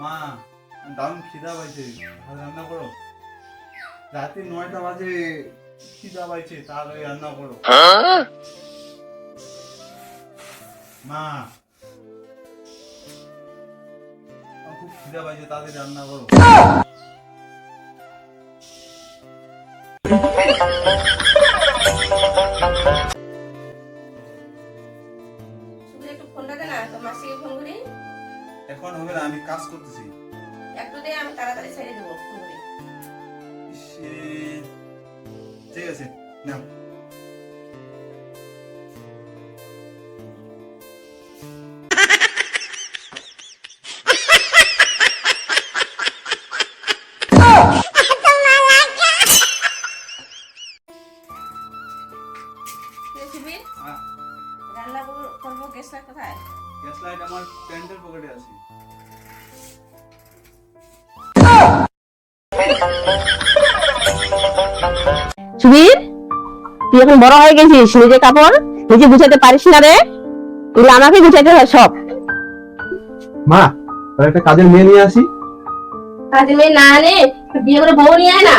মা দারুণ খিদা পাইছে, ভাত রান্না করো। রাতে 9টা বাজে, খিদা পাইছে, তাড়াতাড়ি রান্না করো। মা আমার খুব খিদা পাইছে, তাড়াতাড়ি রান্না করো। শুধু একটু ফোনটা দে না, তোর মাসিকে ফোন করি। এখন হবে না, আমি কাজ করতেছি। একটু দে, আমি তাড়াতাড়ি ছেড়ে দেবো ফোন করে। ইসে, ঠিক আছে নাও। শিবির রান্না করবো, গ্যাস লাইট কোথায়? গ্যাস লাইট আমার প্যান্টের পকেটে আছে। সুবীর, তুই এখন বড় হয়ে গেছিস, নিজে কাপড় নিজে গুছাতে পারিস না রে, এগুলো আমাকে গুছাইতে হয় সব। মা, আর একটা কাজের মেয়ে নিয়ে আসি। কাজে মেয়ে না আনে বিয়ে করে বউ নিয়ে আয় না।